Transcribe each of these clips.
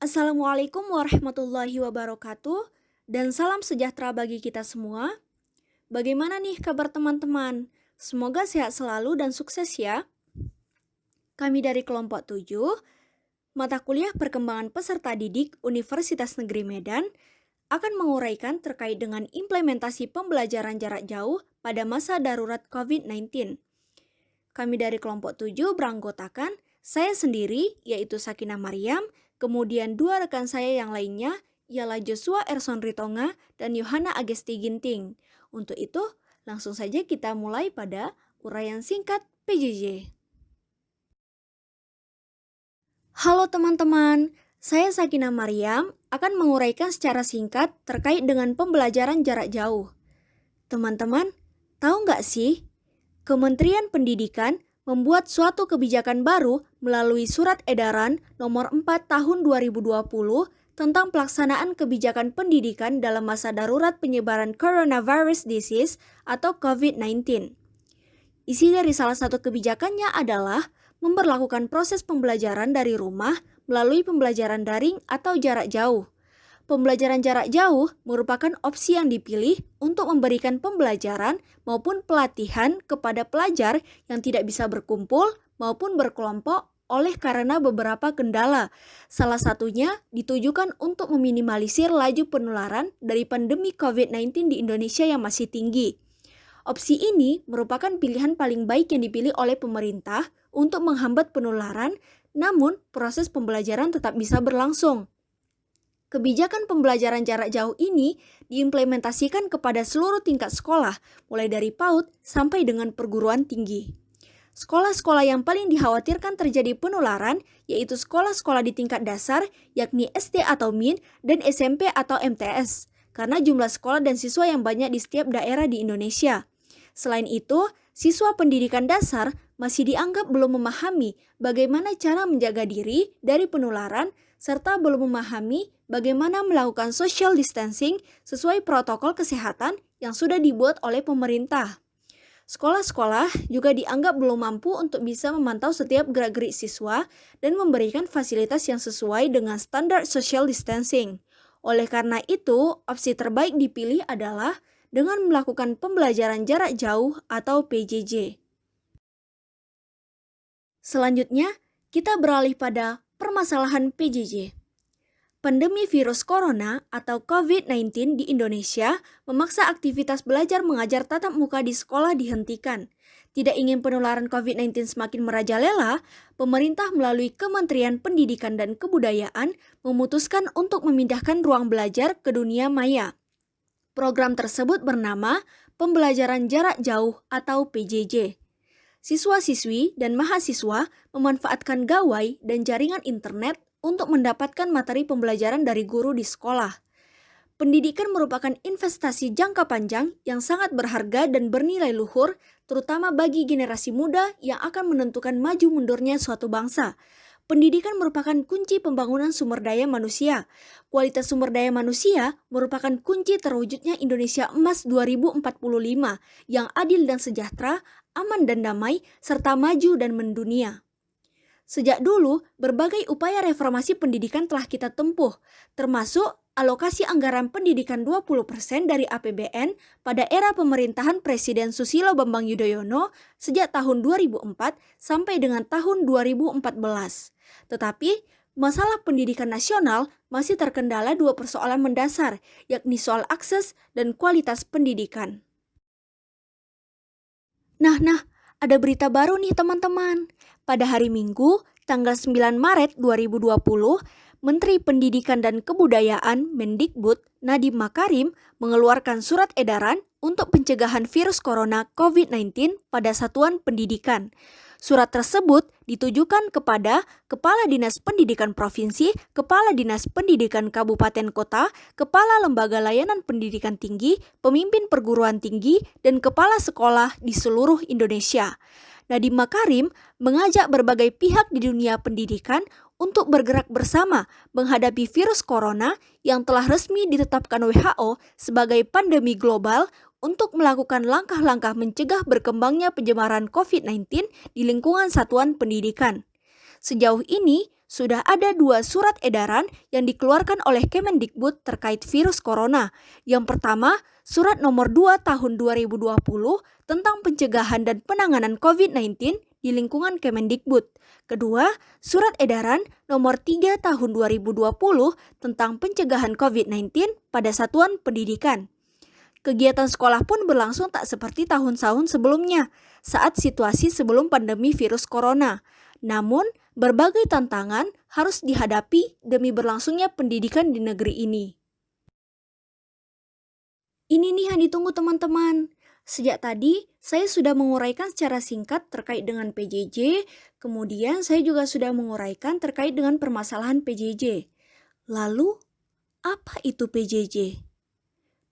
Assalamualaikum warahmatullahi wabarakatuh dan salam sejahtera bagi kita semua. Bagaimana nih kabar teman-teman? Semoga sehat selalu dan sukses ya. Kami dari kelompok 7, mata kuliah perkembangan peserta didik Universitas Negeri Medan akan menguraikan terkait dengan implementasi pembelajaran jarak jauh pada masa darurat COVID-19. Kami dari kelompok 7 beranggotakan saya sendiri, yaitu Sakinah Maryam, kemudian dua rekan saya yang lainnya, ialah Joshua Erson Ritonga dan Yohana Agesti Ginting. Untuk itu, langsung saja kita mulai pada uraian singkat PJJ. Halo teman-teman, saya Sakinah Maryam akan menguraikan secara singkat terkait dengan pembelajaran jarak jauh. Teman-teman, tahu nggak sih? Kementerian Pendidikan membuat suatu kebijakan baru melalui Surat Edaran Nomor 4 Tahun 2020 tentang pelaksanaan kebijakan pendidikan dalam masa darurat penyebaran coronavirus disease atau COVID-19. Isi dari salah satu kebijakannya adalah memberlakukan proses pembelajaran dari rumah melalui pembelajaran daring atau jarak jauh. Pembelajaran jarak jauh merupakan opsi yang dipilih untuk memberikan pembelajaran maupun pelatihan kepada pelajar yang tidak bisa berkumpul maupun berkelompok oleh karena beberapa kendala. Salah satunya ditujukan untuk meminimalisir laju penularan dari pandemi COVID-19 di Indonesia yang masih tinggi. Opsi ini merupakan pilihan paling baik yang dipilih oleh pemerintah untuk menghambat penularan, namun proses pembelajaran tetap bisa berlangsung. Kebijakan pembelajaran jarak jauh ini diimplementasikan kepada seluruh tingkat sekolah, mulai dari PAUD sampai dengan perguruan tinggi. Sekolah-sekolah yang paling dikhawatirkan terjadi penularan yaitu sekolah-sekolah di tingkat dasar, yakni SD atau MIN dan SMP atau MTS, karena jumlah sekolah dan siswa yang banyak di setiap daerah di Indonesia. Selain itu, siswa pendidikan dasar masih dianggap belum memahami bagaimana cara menjaga diri dari penularan serta belum memahami bagaimana melakukan social distancing sesuai protokol kesehatan yang sudah dibuat oleh pemerintah. Sekolah-sekolah juga dianggap belum mampu untuk bisa memantau setiap gerak-gerik siswa dan memberikan fasilitas yang sesuai dengan standar social distancing. Oleh karena itu, opsi terbaik dipilih adalah dengan melakukan pembelajaran jarak jauh atau PJJ. Selanjutnya, kita beralih pada permasalahan PJJ. Pandemi virus corona atau COVID-19 di Indonesia memaksa aktivitas belajar mengajar tatap muka di sekolah dihentikan. Tidak ingin penularan COVID-19 semakin merajalela, pemerintah melalui Kementerian Pendidikan dan Kebudayaan memutuskan untuk memindahkan ruang belajar ke dunia maya. Program tersebut bernama Pembelajaran Jarak Jauh atau PJJ. Siswa-siswi dan mahasiswa memanfaatkan gawai dan jaringan internet untuk mendapatkan materi pembelajaran dari guru di sekolah. Pendidikan merupakan investasi jangka panjang yang sangat berharga dan bernilai luhur, terutama bagi generasi muda yang akan menentukan maju mundurnya suatu bangsa. Pendidikan merupakan kunci pembangunan sumber daya manusia. Kualitas sumber daya manusia merupakan kunci terwujudnya Indonesia Emas 2045 yang adil dan sejahtera, aman dan damai, serta maju dan mendunia. Sejak dulu, berbagai upaya reformasi pendidikan telah kita tempuh, termasuk alokasi anggaran pendidikan 20% dari APBN pada era pemerintahan Presiden Susilo Bambang Yudhoyono sejak tahun 2004 sampai dengan tahun 2014. Tetapi, masalah pendidikan nasional masih terkendala dua persoalan mendasar, yakni soal akses dan kualitas pendidikan. Nah, ada berita baru nih teman-teman. Pada hari Minggu, tanggal 9 Maret 2020, Menteri Pendidikan dan Kebudayaan Mendikbud Nadiem Makarim mengeluarkan surat edaran untuk pencegahan virus corona COVID-19 pada satuan pendidikan. Surat tersebut ditujukan kepada Kepala Dinas Pendidikan Provinsi, Kepala Dinas Pendidikan Kabupaten Kota, Kepala Lembaga Layanan Pendidikan Tinggi, pemimpin perguruan tinggi, dan kepala sekolah di seluruh Indonesia. Nadiem Makarim mengajak berbagai pihak di dunia pendidikan untuk bergerak bersama menghadapi virus corona yang telah resmi ditetapkan WHO sebagai pandemi global untuk melakukan langkah-langkah mencegah berkembangnya penyebaran COVID-19 di lingkungan satuan pendidikan. Sejauh ini, sudah ada 2 surat edaran yang dikeluarkan oleh Kemendikbud terkait virus corona. Yang pertama, Surat Nomor 2 Tahun 2020 tentang pencegahan dan penanganan COVID-19 di lingkungan Kemendikbud. Kedua, Surat Edaran Nomor 3 Tahun 2020 tentang pencegahan COVID-19 pada satuan pendidikan. Kegiatan sekolah pun berlangsung tak seperti tahun-tahun sebelumnya saat situasi sebelum pandemi virus corona. Namun, berbagai tantangan harus dihadapi demi berlangsungnya pendidikan di negeri ini. Ini nih yang ditunggu teman-teman. Sejak tadi, saya sudah menguraikan secara singkat terkait dengan PJJ, kemudian saya juga sudah menguraikan terkait dengan permasalahan PJJ. Lalu, apa itu PJJ?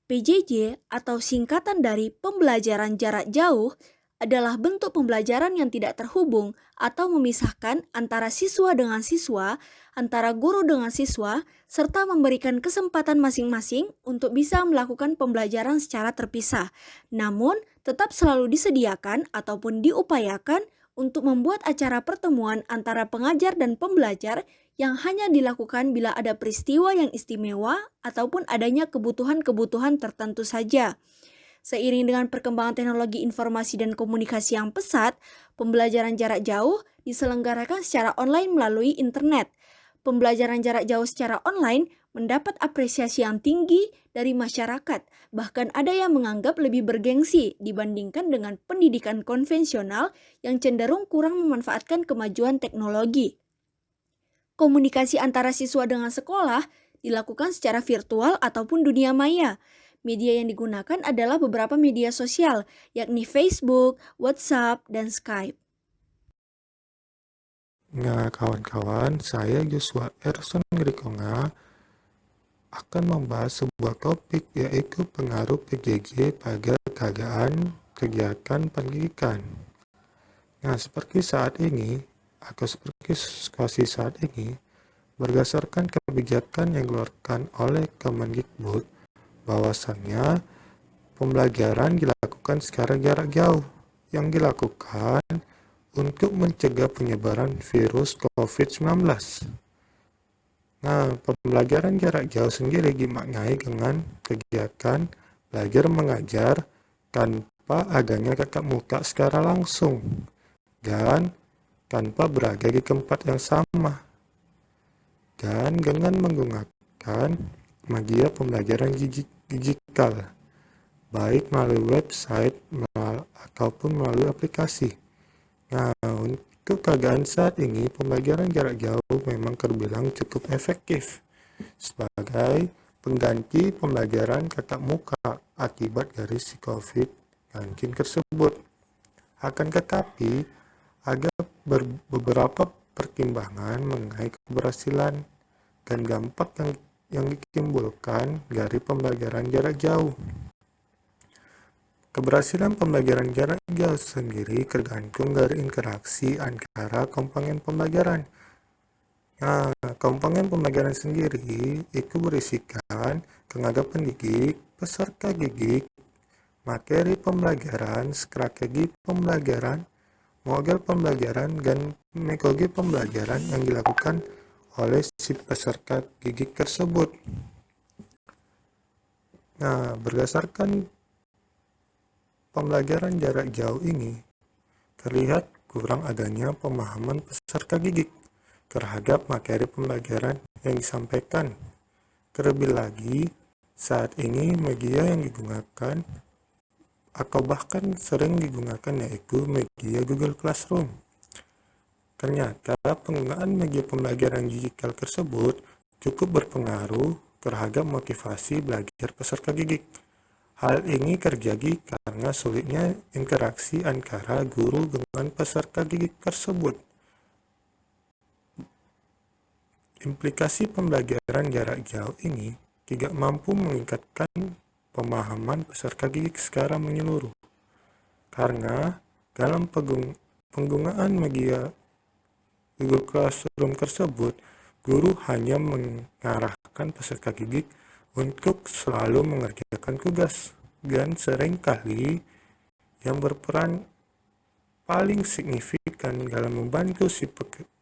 PJJ atau singkatan dari pembelajaran jarak jauh adalah bentuk pembelajaran yang tidak terhubung atau memisahkan antara siswa dengan siswa, antara guru dengan siswa, serta memberikan kesempatan masing-masing untuk bisa melakukan pembelajaran secara terpisah. Namun, tetap selalu disediakan ataupun diupayakan untuk membuat acara pertemuan antara pengajar dan pembelajar yang hanya dilakukan bila ada peristiwa yang istimewa ataupun adanya kebutuhan-kebutuhan tertentu saja. Seiring dengan perkembangan teknologi informasi dan komunikasi yang pesat, pembelajaran jarak jauh diselenggarakan secara online melalui internet. Pembelajaran jarak jauh secara online mendapat apresiasi yang tinggi dari masyarakat, bahkan ada yang menganggap lebih bergengsi dibandingkan dengan pendidikan konvensional yang cenderung kurang memanfaatkan kemajuan teknologi. Komunikasi antara siswa dengan sekolah dilakukan secara virtual ataupun dunia maya. Media yang digunakan adalah beberapa media sosial, yakni Facebook, WhatsApp, dan Skype. Nah, kawan-kawan, saya Joshua Erson Grikonga akan membahas sebuah topik, yaitu pengaruh PJJ pada kegiatan pendidikan. Nah, seperti saat ini, atau seperti situasi saat ini, berdasarkan kebijakan yang dikeluarkan oleh Kemendikbud, bahwasannya pembelajaran dilakukan secara jarak jauh, yang dilakukan untuk mencegah penyebaran virus COVID-19. Nah, pembelajaran jarak jauh sendiri dimaknai dengan kegiatan belajar mengajar tanpa adanya tatap muka secara langsung dan tanpa berada di tempat yang sama, dan dengan menggunakan media pembelajaran digital, baik melalui website ataupun melalui aplikasi. Nah, untuk keadaan saat ini, pembelajaran jarak jauh memang terbilang cukup efektif sebagai pengganti pembelajaran tatap muka akibat dari si COVID-19 tersebut. Akan tetapi, ada beberapa pertimbangan mengenai keberhasilan dan dampak yang ditimbulkan dari pembelajaran jarak jauh. Keberhasilan pembelajaran jarak jauh sendiri tergantung dari interaksi antara komponen pembelajaran. Nah, komponen pembelajaran sendiri itu berisikan tenaga pendidik, peserta didik, materi pembelajaran, strategi pembelajaran, model pembelajaran, dan metode pembelajaran yang dilakukan oleh si peserta didik tersebut. Nah, berdasarkan pembelajaran jarak jauh ini, terlihat kurang adanya pemahaman peserta didik terhadap materi pembelajaran yang disampaikan. Terlebih lagi, saat ini media yang digunakan atau bahkan sering digunakan yaitu media Google Classroom. Ternyata penggunaan media pembelajaran digital tersebut cukup berpengaruh terhadap motivasi belajar peserta didik. Hal ini terjadi karena sulitnya interaksi antara guru dengan peserta didik tersebut. Implikasi pembelajaran jarak jauh ini tidak mampu meningkatkan pemahaman peserta didik secara menyeluruh, karena dalam penggunaan media Google Classroom tersebut, guru hanya mengarahkan peserta didik untuk selalu mengerjakan tugas, dan seringkali yang berperan paling signifikan dalam membantu si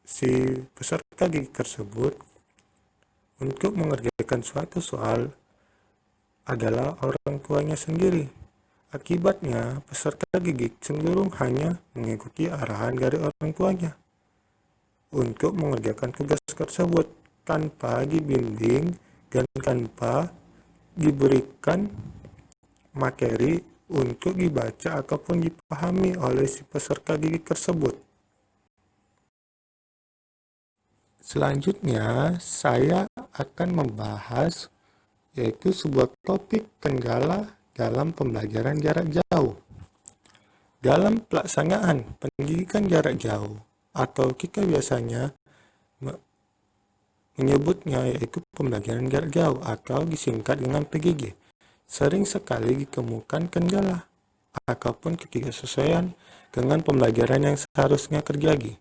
si peserta gigik tersebut untuk mengerjakan suatu soal adalah orang tuanya sendiri. Akibatnya, peserta gigik cenderung hanya mengikuti arahan dari orang tuanya untuk mengerjakan tugas tersebut tanpa dibimbing dan tanpa diberikan materi untuk dibaca ataupun dipahami oleh si peserta didik tersebut. Selanjutnya, saya akan membahas yaitu sebuah topik kendala dalam pembelajaran jarak jauh. Dalam pelaksanaan pendidikan jarak jauh, atau kita biasanya menyebutnya yaitu pembelajaran jarak jauh atau disingkat dengan PJJ, sering sekali ditemukan kendala ataupun ketidaksesuaian dengan pembelajaran yang seharusnya terjadi.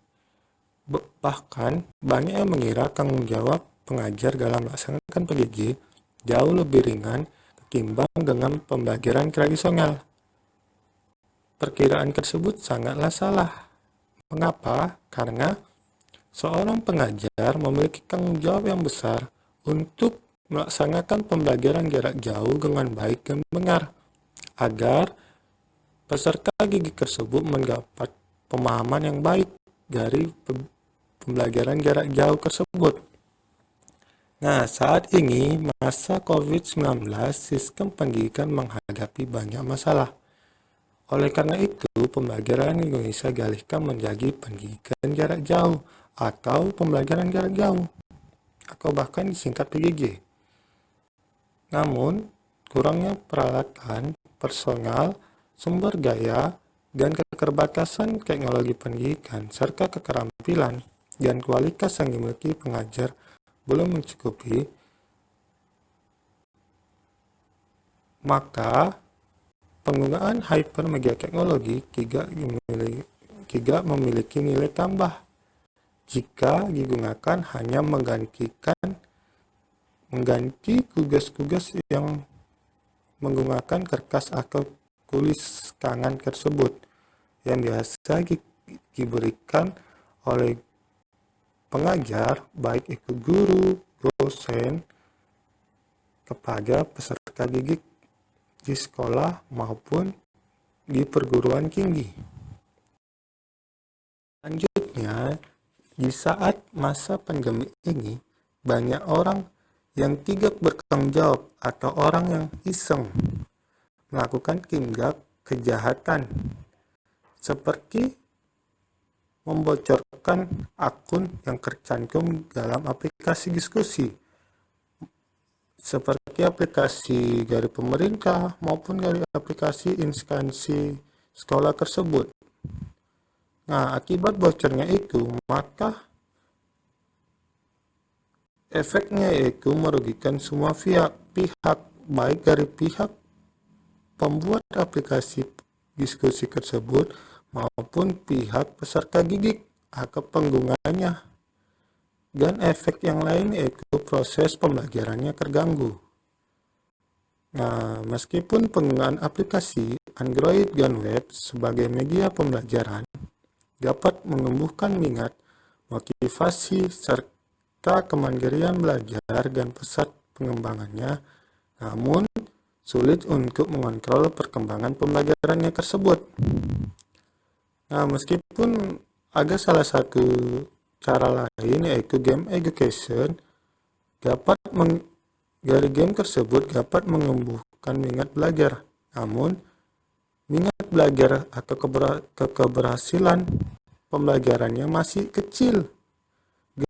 Bahkan, banyak yang mengira tanggung jawab pengajar dalam melaksanakan PJJ jauh lebih ringan ketimbang dengan pembelajaran tradisional. Perkiraan tersebut sangatlah salah. Mengapa? Karena seorang pengajar memiliki tanggung jawab yang besar untuk melaksanakan pembelajaran jarak jauh dengan baik dan benar, agar peserta didik tersebut mendapat pemahaman yang baik dari pembelajaran jarak jauh tersebut. Nah, saat ini masa COVID-19, sistem pendidikan menghadapi banyak masalah. Oleh karena itu, pembelajaran Indonesia dialihkan menjadi pendidikan jarak jauh atau pembelajaran jarak jauh, atau bahkan disingkat PJJ. Namun, kurangnya peralatan, personal, sumber daya, dan keterbatasan teknologi pendidikan, serta keterampilan dan kualitas yang dimiliki pengajar belum mencukupi, maka penggunaan hypermedia teknologi tidak memiliki nilai tambah jika digunakan hanya mengganti tugas-tugas yang menggunakan kertas atau tulis tangan tersebut yang biasa diberikan oleh pengajar, baik itu guru, dosen, kepada peserta didik di sekolah maupun di perguruan tinggi. Selanjutnya, di saat masa pandemi ini, banyak orang yang tidak bertanggung jawab atau orang yang iseng melakukan tindak kejahatan seperti membocorkan akun yang tercantum dalam aplikasi diskusi, seperti aplikasi dari pemerintah maupun dari aplikasi instansi sekolah tersebut. Nah, akibat bocornya itu, maka efeknya yaitu merugikan semua pihak, baik dari pihak pembuat aplikasi diskusi tersebut maupun pihak peserta didik atau penggunanya, dan efek yang lain yaitu proses pembelajarannya terganggu. Nah, meskipun penggunaan aplikasi Android dan web sebagai media pembelajaran dapat menumbuhkan minat, motivasi, serta kemandirian belajar dan pesat pengembangannya, namun sulit untuk mengontrol perkembangan pembelajarannya tersebut. Nah, meskipun ada salah satu cara lain yaitu game education, dari game tersebut dapat menumbuhkan minat belajar. Namun, minat belajar atau keberhasilan pembelajarannya masih kecil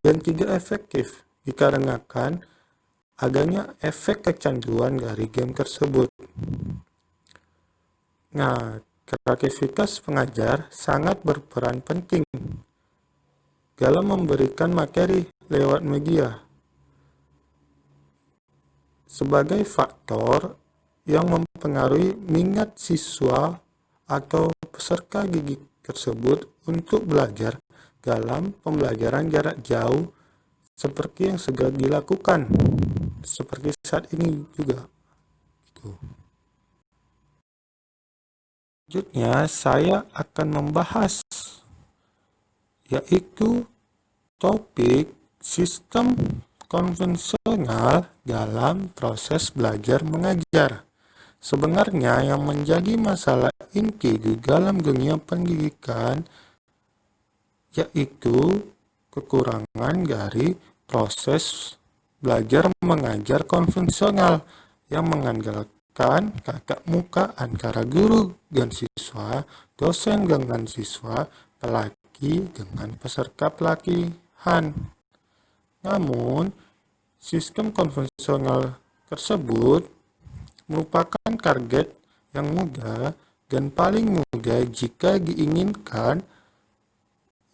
dan tidak efektif dikarenakan adanya efek kecanduan dari game tersebut. Nah, kreativitas pengajar sangat berperan penting dalam memberikan materi lewat media sebagai faktor yang mempengaruhi minat siswa atau peserta didik tersebut untuk belajar dalam pembelajaran jarak jauh seperti yang sedang dilakukan seperti saat ini juga. Selanjutnya, saya akan membahas yaitu Topik sistem konvensional dalam proses belajar mengajar. Sebenarnya yang menjadi masalah inti di dalam dunia pendidikan yaitu kekurangan dari proses belajar mengajar konvensional yang mengandalkan tatap muka antara guru dan siswa, dosen dengan siswa, pelaki dengan peserta pelatihan. Namun, sistem konvensional tersebut merupakan target yang mudah dan paling mudah jika diinginkan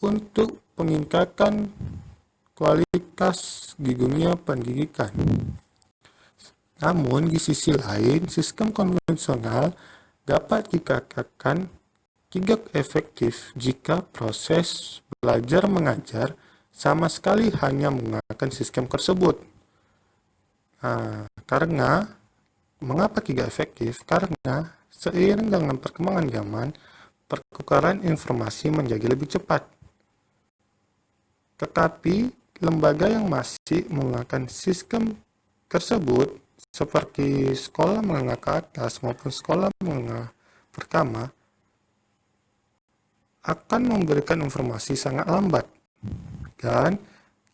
untuk meningkatkan kualitas di dunia pendidikan. Namun, di sisi lain, sistem konvensional dapat dikatakan tidak efektif jika proses belajar mengajar sama sekali hanya menggunakan sistem tersebut. Karena mengapa tidak efektif? Karena seiring dengan perkembangan zaman, pertukaran informasi menjadi lebih cepat. Tetapi lembaga yang masih menggunakan sistem tersebut seperti sekolah menengah ke atas maupun sekolah menengah pertama akan memberikan informasi sangat lambat dan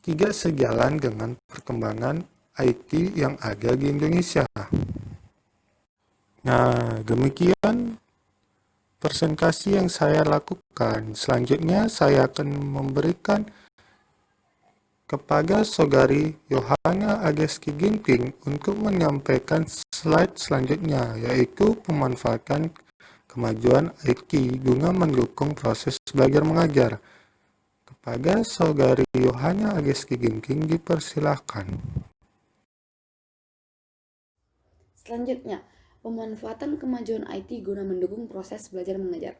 tidak sejalan dengan perkembangan IT yang ada di Indonesia. Nah, demikian presentasi yang saya lakukan. Selanjutnya saya akan memberikan kepada Saudari Yohana Ageski Ginting untuk menyampaikan slide selanjutnya, yaitu pemanfaatan kemajuan IT guna mendukung proses belajar mengajar. Kepada Saudari Yohana Ageski Ginting dipersilahkan. Selanjutnya, pemanfaatan kemajuan IT guna mendukung proses belajar mengajar.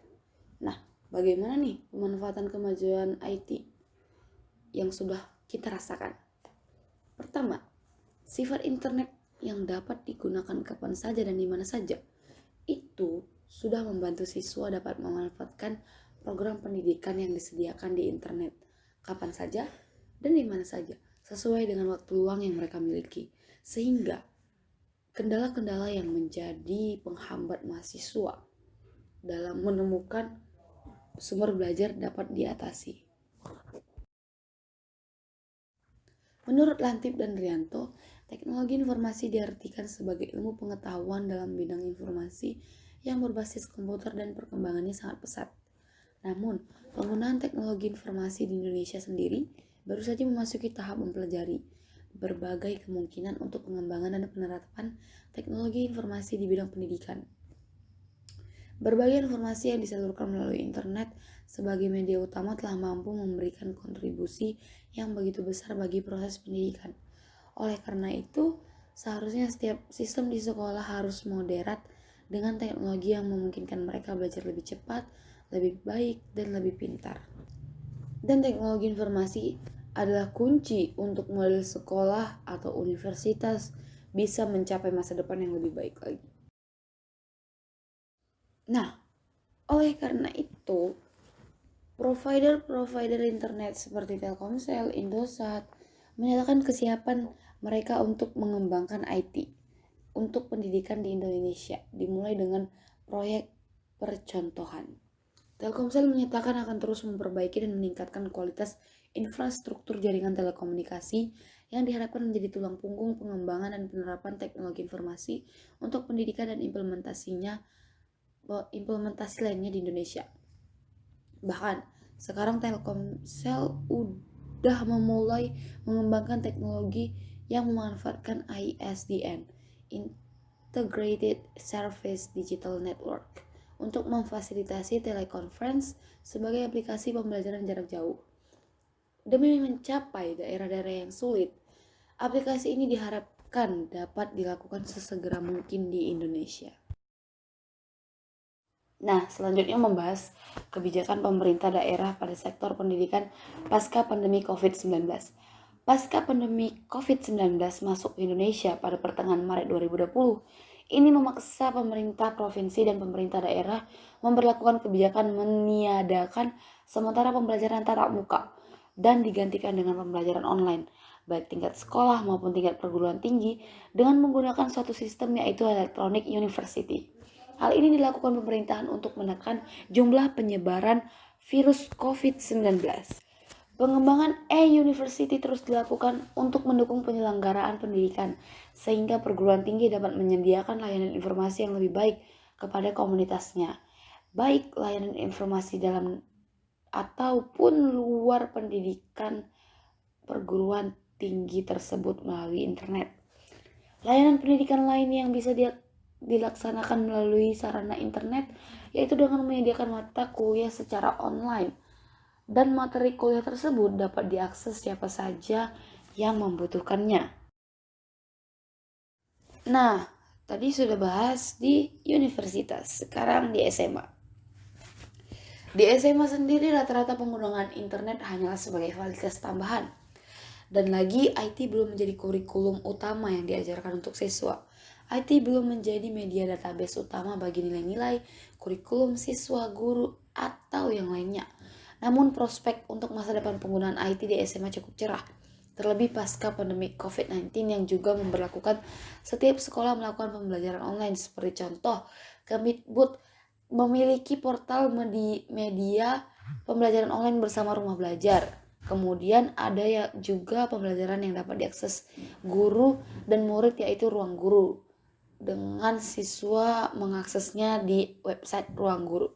Nah, bagaimana nih pemanfaatan kemajuan IT yang sudah kita rasakan? Pertama, sifat internet yang dapat digunakan kapan saja dan di mana saja. Itu sudah membantu siswa dapat memanfaatkan program pendidikan yang disediakan di internet kapan saja dan di mana saja, sesuai dengan waktu luang yang mereka miliki. Sehingga kendala-kendala yang menjadi penghambat mahasiswa dalam menemukan sumber belajar dapat diatasi. Menurut Lantip dan Rianto, teknologi informasi diartikan sebagai ilmu pengetahuan dalam bidang informasi yang berbasis komputer dan perkembangannya sangat pesat. Namun, penggunaan teknologi informasi di Indonesia sendiri baru saja memasuki tahap mempelajari berbagai kemungkinan untuk pengembangan dan penerapan teknologi informasi di bidang pendidikan. Berbagai informasi yang disalurkan melalui internet sebagai media utama telah mampu memberikan kontribusi yang begitu besar bagi proses pendidikan. Oleh karena itu, seharusnya setiap sistem di sekolah harus moderat dengan teknologi yang memungkinkan mereka belajar lebih cepat, lebih baik, dan lebih pintar. Dan teknologi informasi adalah kunci untuk model sekolah atau universitas bisa mencapai masa depan yang lebih baik lagi. Nah, oleh karena itu, provider internet seperti Telkomsel, Indosat menyatakan kesiapan mereka untuk mengembangkan IT untuk pendidikan di Indonesia, dimulai dengan proyek percontohan. Telkomsel menyatakan akan terus memperbaiki dan meningkatkan kualitas infrastruktur jaringan telekomunikasi yang diharapkan menjadi tulang punggung pengembangan dan penerapan teknologi informasi untuk pendidikan dan implementasi lainnya di Indonesia. Bahkan, sekarang Telkomsel udah memulai mengembangkan teknologi yang memanfaatkan ISDN, Integrated Service Digital Network, untuk memfasilitasi teleconference sebagai aplikasi pembelajaran jarak jauh. Demi mencapai daerah-daerah yang sulit, aplikasi ini diharapkan dapat dilakukan sesegera mungkin di Indonesia. Nah, selanjutnya membahas kebijakan pemerintah daerah pada sektor pendidikan pasca pandemi COVID-19. Pasca pandemi COVID-19 masuk ke Indonesia pada pertengahan Maret 2020, ini memaksa pemerintah provinsi dan pemerintah daerah memberlakukan kebijakan meniadakan sementara pembelajaran tatap muka dan digantikan dengan pembelajaran online, baik tingkat sekolah maupun tingkat perguruan tinggi, dengan menggunakan suatu sistem yaitu Electronic University. Hal ini dilakukan pemerintahan untuk menekan jumlah penyebaran virus COVID-19. Pengembangan e-university terus dilakukan untuk mendukung penyelenggaraan pendidikan, sehingga perguruan tinggi dapat menyediakan layanan informasi yang lebih baik kepada komunitasnya, baik layanan informasi dalam ataupun luar pendidikan perguruan tinggi tersebut melalui internet. Layanan pendidikan lain yang bisa dilaksanakan melalui sarana internet yaitu dengan menyediakan mata kuliah secara online, dan materi kuliah tersebut dapat diakses siapa saja yang membutuhkannya. Nah, tadi sudah bahas di universitas, sekarang di SMA. Di SMA sendiri rata-rata penggunaan internet hanyalah sebagai fasilitas tambahan. Dan lagi IT belum menjadi kurikulum utama yang diajarkan untuk siswa. IT belum menjadi media database utama bagi nilai-nilai, kurikulum siswa, guru, atau yang lainnya. Namun prospek untuk masa depan penggunaan IT di SMA cukup cerah. Terlebih pasca pandemi COVID-19 yang juga memberlakukan setiap sekolah melakukan pembelajaran online. Seperti contoh, Kemdikbud memiliki portal media pembelajaran online bersama Rumah Belajar. Kemudian ada juga pembelajaran yang dapat diakses guru dan murid yaitu Ruang Guru, dengan siswa mengaksesnya di website Ruang Guru.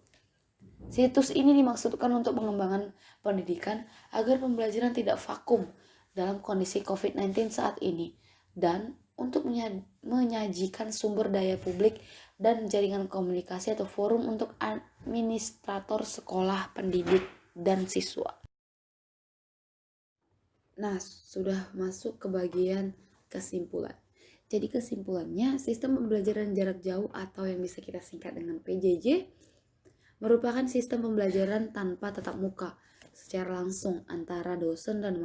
Situs ini dimaksudkan untuk pengembangan pendidikan agar pembelajaran tidak vakum dalam kondisi COVID-19 saat ini, dan untuk menyajikan sumber daya publik dan jaringan komunikasi atau forum untuk administrator sekolah, pendidik, dan siswa. Nah, sudah masuk ke bagian kesimpulan. Jadi kesimpulannya, sistem pembelajaran jarak jauh atau yang bisa kita singkat dengan PJJ merupakan sistem pembelajaran tanpa tatap muka secara langsung antara dosen dan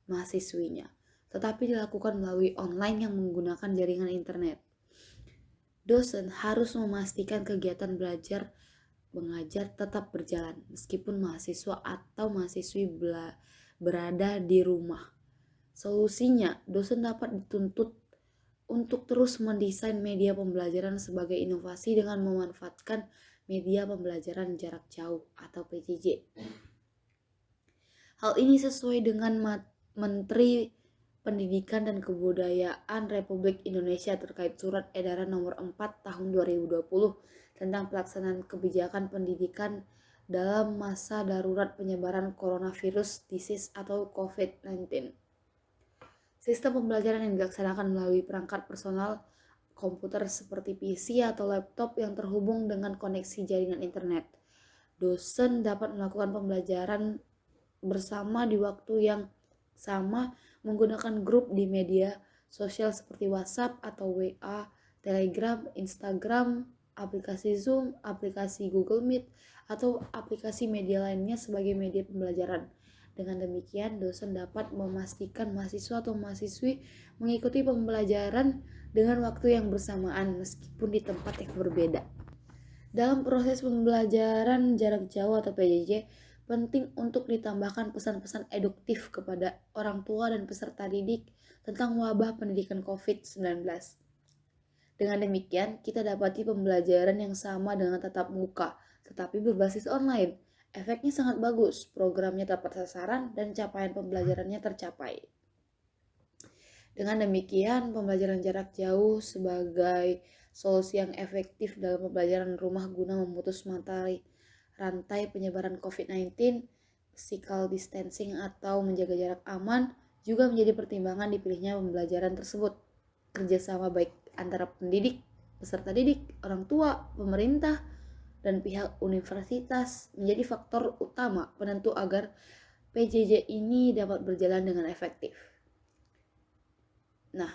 mahasiswinya, tetapi dilakukan melalui online yang menggunakan jaringan internet. Dosen harus memastikan kegiatan belajar mengajar tetap berjalan meskipun mahasiswa atau mahasiswi berada di rumah. Solusinya, dosen dapat dituntut untuk terus mendesain media pembelajaran sebagai inovasi dengan memanfaatkan media pembelajaran jarak jauh atau PJJ. Hal ini sesuai dengan Menteri Pendidikan dan Kebudayaan Republik Indonesia terkait Surat Edaran Nomor 4 Tahun 2020 tentang pelaksanaan kebijakan pendidikan dalam masa darurat penyebaran coronavirus disease atau COVID-19. Sistem pembelajaran yang dilaksanakan melalui perangkat personal komputer seperti PC atau laptop yang terhubung dengan koneksi jaringan internet. Dosen dapat melakukan pembelajaran bersama di waktu yang sama menggunakan grup di media sosial seperti WhatsApp atau WA, Telegram, Instagram, aplikasi Zoom, aplikasi Google Meet, atau aplikasi media lainnya sebagai media pembelajaran. Dengan demikian, dosen dapat memastikan mahasiswa atau mahasiswi mengikuti pembelajaran dengan waktu yang bersamaan meskipun di tempat yang berbeda. Dalam proses pembelajaran jarak jauh atau PJJ, penting untuk ditambahkan pesan-pesan eduktif kepada orang tua dan peserta didik tentang wabah pendidikan COVID-19. Dengan demikian, kita dapati pembelajaran yang sama dengan tatap muka, tetapi berbasis online. Efeknya sangat bagus, programnya tepat sasaran, dan capaian pembelajarannya tercapai. Dengan demikian, pembelajaran jarak jauh sebagai solusi yang efektif dalam pembelajaran rumah guna memutus rantai penyebaran COVID-19, physical distancing atau menjaga jarak aman juga menjadi pertimbangan dipilihnya pembelajaran tersebut. Kerjasama baik antara pendidik, peserta didik, orang tua, pemerintah, dan pihak universitas menjadi faktor utama penentu agar PJJ ini dapat berjalan dengan efektif. Nah,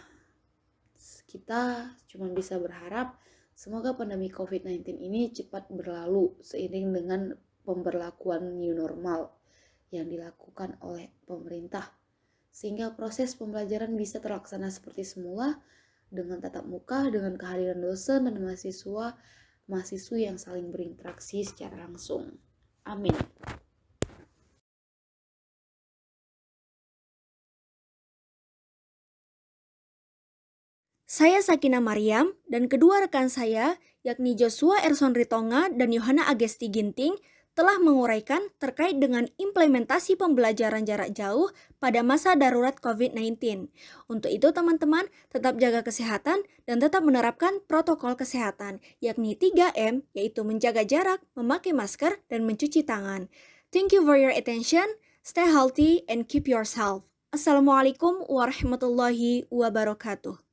kita cuma bisa berharap semoga pandemi COVID-19 ini cepat berlalu seiring dengan pemberlakuan new normal yang dilakukan oleh pemerintah, sehingga proses pembelajaran bisa terlaksana seperti semula dengan tatap muka, dengan kehadiran dosen dan mahasiswi yang saling berinteraksi secara langsung. Amin. Saya Sakina Mariam dan kedua rekan saya, yakni Joshua Erson Ritonga dan Yohana Agesti Ginting, telah menguraikan terkait dengan implementasi pembelajaran jarak jauh pada masa darurat COVID-19. Untuk itu teman-teman, tetap jaga kesehatan dan tetap menerapkan protokol kesehatan, yakni 3M, yaitu menjaga jarak, memakai masker, dan mencuci tangan. Thank you for your attention, stay healthy and keep yourself. Assalamualaikum warahmatullahi wabarakatuh.